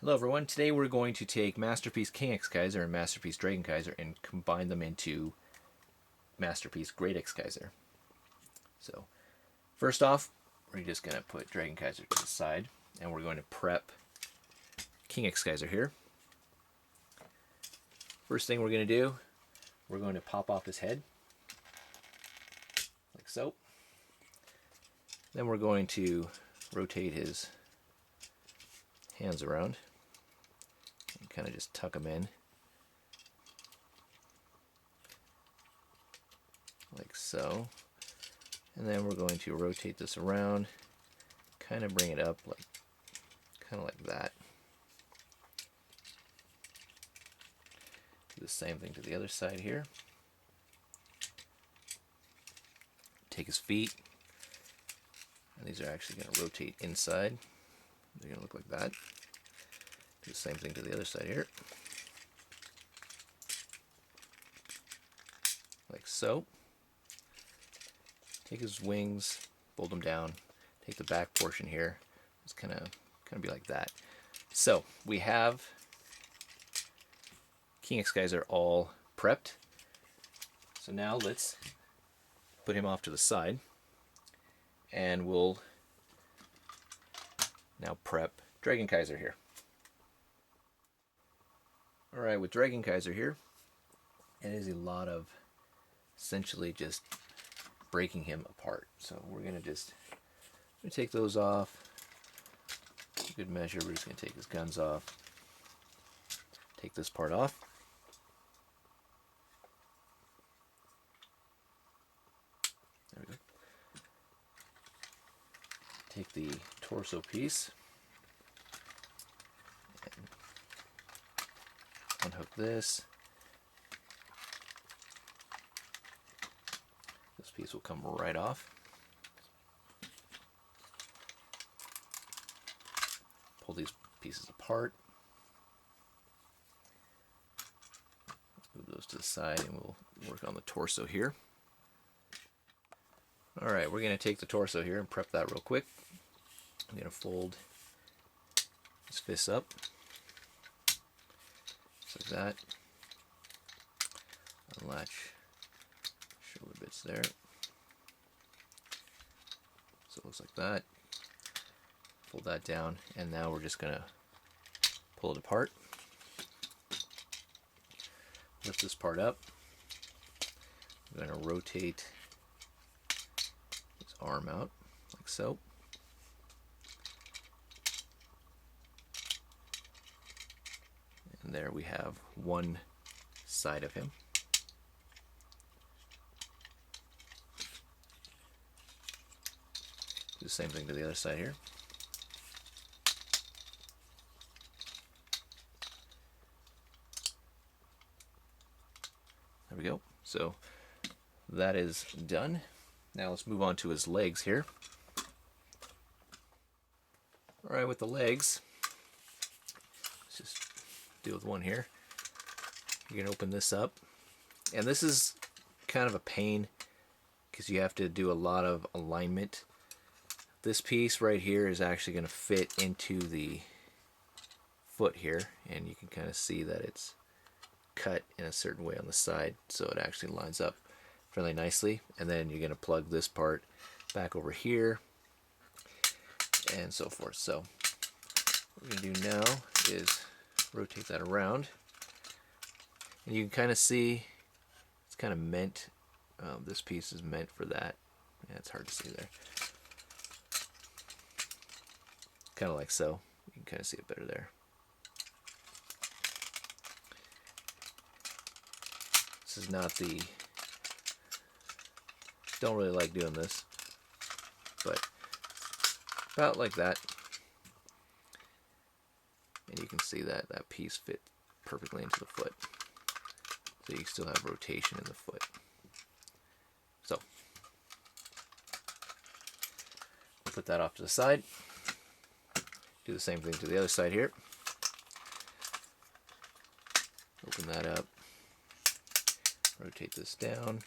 Hello everyone, today we're going to take Masterpiece King Exkizer and Masterpiece Dragon Kaiser and combine them into Masterpiece Great Exkizer. So first off, we're just going to put Dragon Kaiser to the side and we're going to prep King Exkizer here. First thing we're going to do, we're going to pop off his head, like so. Then we're going to rotate his hands around and kind of just tuck them in like so, and then we're going to rotate this around, kind of bring it up like kind of like that. Do the same thing to the other side here. Take his feet, and these are actually going to rotate inside. They're going to look like that. Do the same thing to the other side here. Like so. Take his wings, fold them down. Take the back portion here. Just kind of be like that. So we have King Exkizer all prepped. So now let's put him off to the side, and we'll now prep Dragon Kaiser here. Alright, with Dragon Kaiser here, it is a lot of essentially just breaking him apart. So we're going to take those off. Good measure, we're just going to take his guns off. Take this part off. There we go. Take the torso piece and unhook this. This piece will come right off. Pull these pieces apart. Let's move those to the side and we'll work on the torso here. Alright, we're going to take the torso here and prep that real quick. I'm going to fold his fists up, just like that. Unlatch shoulder bits there. So it looks like that. Fold that down, and now we're just going to pull it apart. Lift this part up. I'm going to rotate his arm out, like so. And there we have one side of him. Do the same thing to the other side here. There we go. So that is done. Now let's move on to his legs here. Alright, with the legs, let's just deal with one here. You're going to open this up, and this is kind of a pain because you have to do a lot of alignment. This piece right here is actually going to fit into the foot here, and you can kind of see that it's cut in a certain way on the side, so it actually lines up fairly nicely. And then you're going to plug this part back over here and so forth. So what we're going to do now is rotate that around, and you can kind of see it's kind of meant, this piece is meant for that. Yeah, it's hard to see there. Kind of like so. You can kind of see it better there. This is not the, don't really like doing this, but about like that. And you can see that that piece fit perfectly into the foot. So you still have rotation in the foot. So put that off to the side. Do the same thing to the other side here. Open that up. Rotate this down.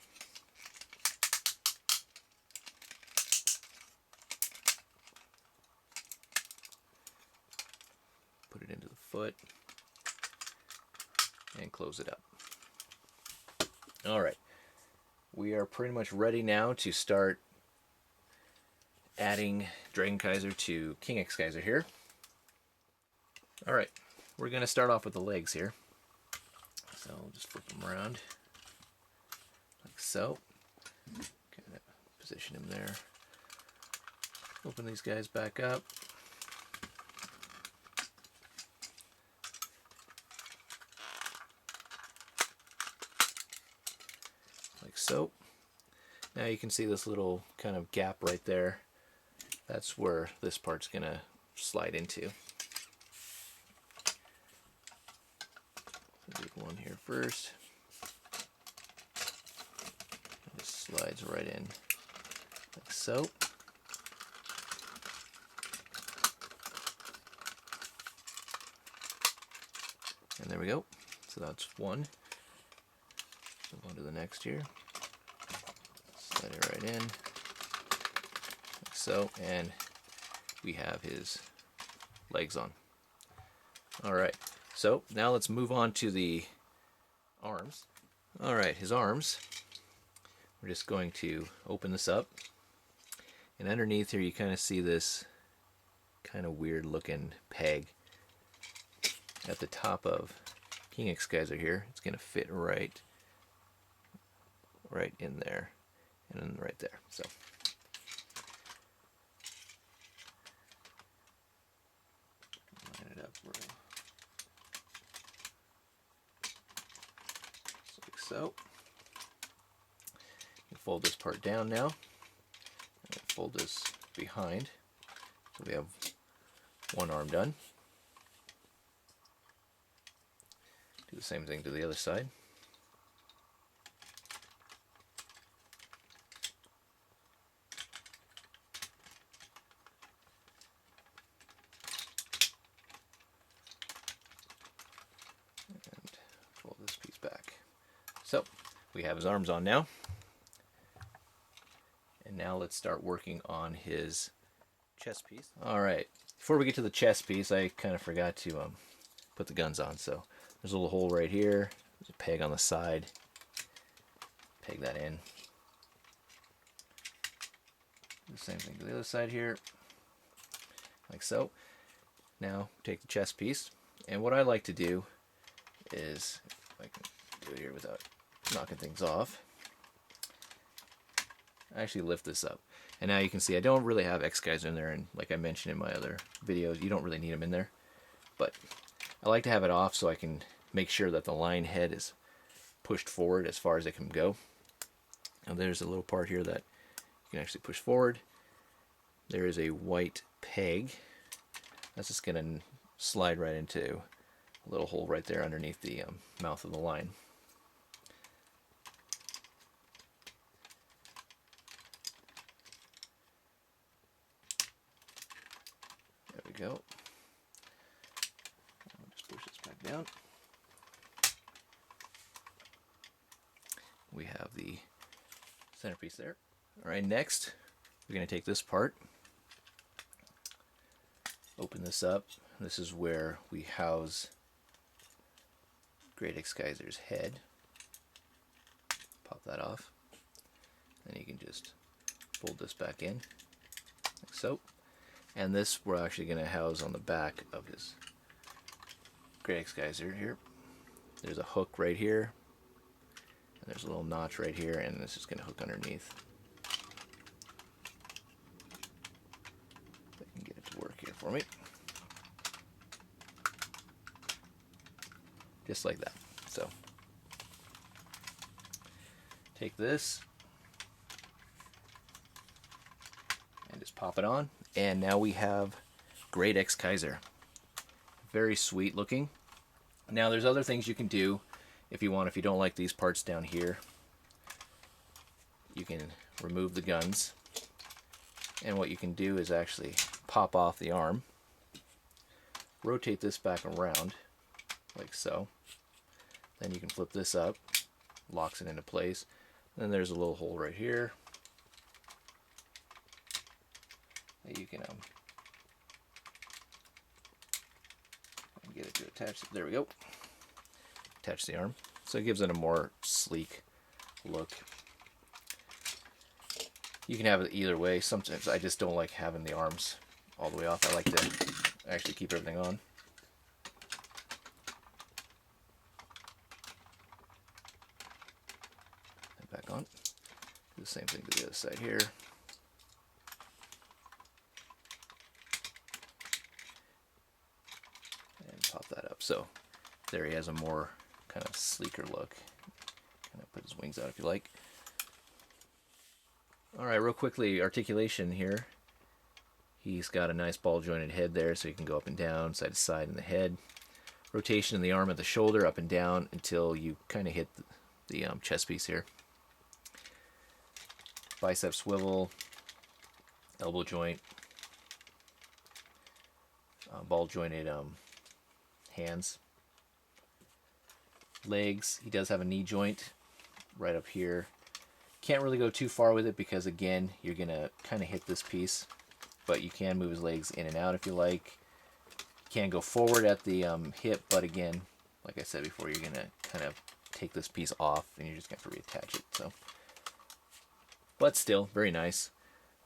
Put it into the foot and close it up. Alright, we are pretty much ready now to start adding Dragon Kaiser to King Exkizer here. Alright, we're going to start off with the legs here. So we'll just flip them around like so. Kind of position him there. Open these guys back up. Like so. Now you can see this little kind of gap right there. That's where this part's going to slide into. So do one here first. It just slides right in like so. And there we go. So that's one. Move on to the next here. Slide it right in. Like so. And we have his legs on. Alright. So now let's move on to the arms. Alright, his arms. We're just going to open this up. And underneath here you kind of see this kind of weird looking peg at the top of King Exkizer here. It's going to fit right in there and then right there. So line it up like so. You fold this part down now and fold this behind, so we have one arm done. Do the same thing to the other side. And fold this piece back. So we have his arms on now. And now let's start working on his chest piece. Alright, before we get to the chest piece, I kind of forgot to put the guns on. So there's a little hole right here. There's a peg on the side. Peg that in. Do the same thing to the other side here. Like so. Now take the chest piece. And what I like to do is, if I can do it here without knocking things off, I actually lift this up. And now you can see I don't really have Exkizer in there. And like I mentioned in my other videos, you don't really need them in there. But I like to have it off so I can make sure that the line head is pushed forward as far as it can go. Now there's a little part here that you can actually push forward. There is a white peg. That's just going to slide right into a little hole right there underneath the mouth of the line. There we go. Just push this back down. We have the centerpiece there. Alright, next we're going to take this part, open this up. This is where we house Great Exkizer's head. Pop that off. Then you can just fold this back in, like so. And this we're actually going to house on the back of his Great Exkizer here. There's a hook right here. And there's a little notch right here, and this is going to hook underneath. If I can get it to work here for me. Just like that. So, take this and just pop it on. And now we have Great Exkizer. Very sweet looking. Now there's other things you can do if you want. If you don't like these parts down here, you can remove the guns. And what you can do is actually pop off the arm, rotate this back around like so. Then you can flip this up, locks it into place. Then there's a little hole right here that you can get it to attach, there we go. Attach the arm. So it gives it a more sleek look. You can have it either way. Sometimes I just don't like having the arms all the way off. I like to actually keep everything on. And back on. Do the same thing to the other side here. And pop that up. So there he has a more kind of sleeker look. Kind of put his wings out if you like. Alright, real quickly, articulation here. He's got a nice ball jointed head there, so he can go up and down, side to side in the head. Rotation in the arm at the shoulder, up and down until you kind of hit the chest piece here. Bicep swivel, elbow joint, ball jointed hands. Legs, he does have a knee joint right up here. Can't really go too far with it because, again, you're going to kind of hit this piece. But you can move his legs in and out if you like. You can go forward at the hip, but again, like I said before, you're going to kind of take this piece off and you're just going to have to reattach it. So, but still, very nice.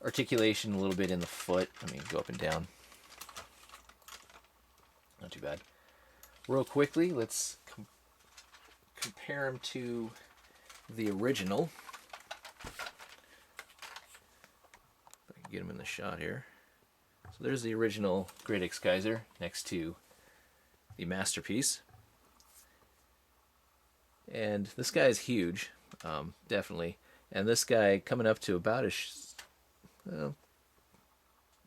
Articulation a little bit in the foot. I mean, go up and down. Not too bad. Real quickly, let's compare him to the original. Get him in the shot here. So there's the original Great Exkizer next to the masterpiece. And this guy is huge, definitely. And this guy coming up to about a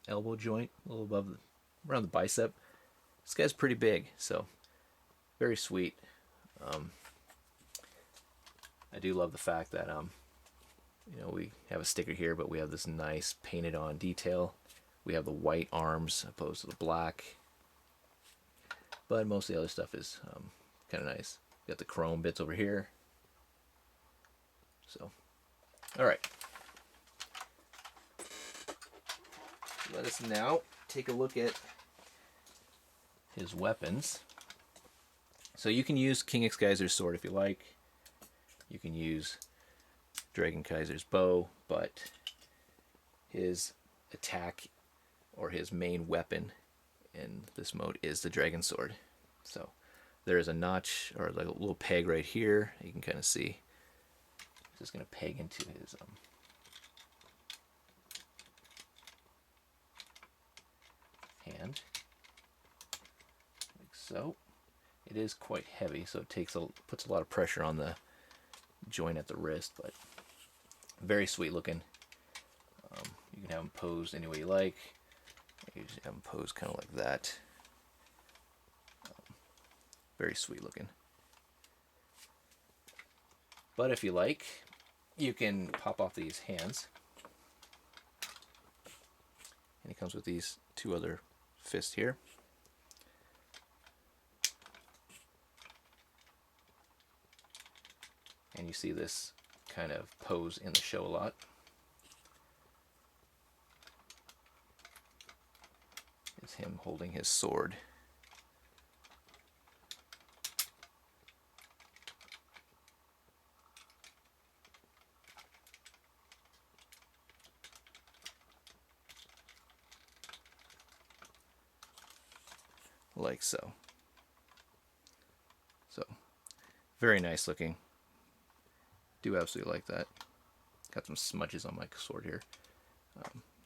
elbow joint, a little above, around the bicep. This guy's pretty big, so very sweet. I do love the fact that you know, we have a sticker here, but we have this nice painted on detail. We have the white arms opposed to the black. But most of the other stuff is kind of nice. Got the chrome bits over here. So, alright. Let us now take a look at his weapons. So you can use King Exkizer's sword if you like. You can use Dragon Kaiser's bow, but his attack or his main weapon in this mode is the dragon sword. So there is a notch or like a little peg right here. You can kind of see. Just going to peg into his hand, like so. It is quite heavy, so it puts a lot of pressure on the joint at the wrist, but very sweet looking. You can have them posed any way you like. You just have them posed kind of like that. Very sweet looking. But if you like, you can pop off these hands. And he comes with these two other fists here. And you see this kind of pose in the show a lot. It's him holding his sword. Like so. So, very nice looking. Do absolutely like that. Got some smudges on my sword here.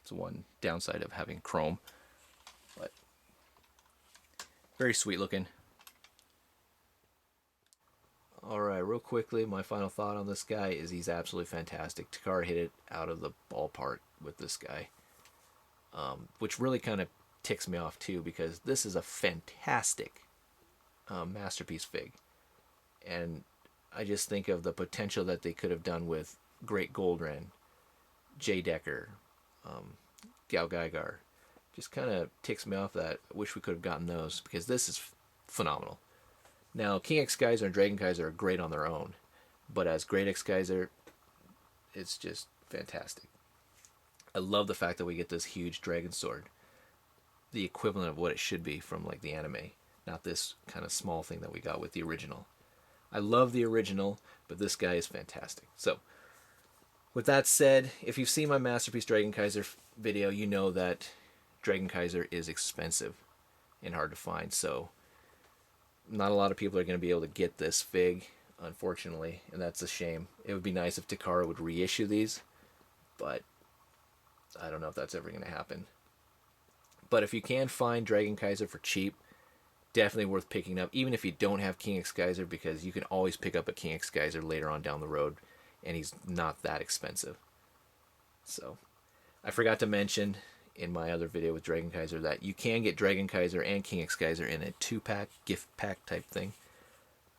It's one downside of having chrome, but very sweet looking. Alright, real quickly, my final thought on this guy is he's absolutely fantastic. Takara hit it out of the ballpark with this guy, which really kind of ticks me off too, because this is a fantastic masterpiece fig, and I just think of the potential that they could have done with Great Goldran, Jay Decker, Gal Gaigar. Just kind of ticks me off that I wish we could have gotten those, because this is phenomenal. Now, King Exkizer and Dragon Kaiser are great on their own, but as Great Exkizer, it's just fantastic. I love the fact that we get this huge dragon sword, the equivalent of what it should be from like the anime. not this kind of small thing that we got with the original. I love the original, but this guy is fantastic. So, with that said, if you've seen my Masterpiece Dragon Kaiser video, you know that Dragon Kaiser is expensive and hard to find. So, not a lot of people are going to be able to get this fig, unfortunately, and that's a shame. It would be nice if Takara would reissue these, but I don't know if that's ever going to happen. But if you can find Dragon Kaiser for cheap, definitely worth picking up, even if you don't have King Exkizer, because you can always pick up a King Exkizer later on down the road, and he's not that expensive. So, I forgot to mention in my other video with Dragon Kaiser that you can get Dragon Kaiser and King Exkizer in a 2-pack, gift pack type thing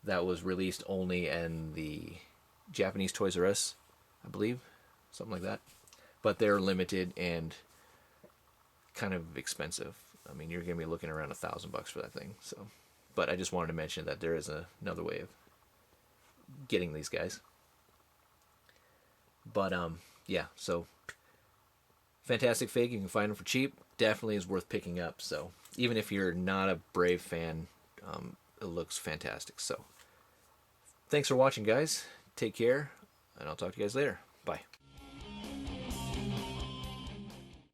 that was released only in the Japanese Toys R Us, I believe, something like that. But they're limited and kind of expensive. I mean, you're going to be looking around $1,000 for that thing. So, but I just wanted to mention that there is another way of getting these guys. But yeah, so fantastic fig. You can find them for cheap. Definitely is worth picking up. So even if you're not a Brave fan, it looks fantastic. So thanks for watching, guys. Take care, and I'll talk to you guys later.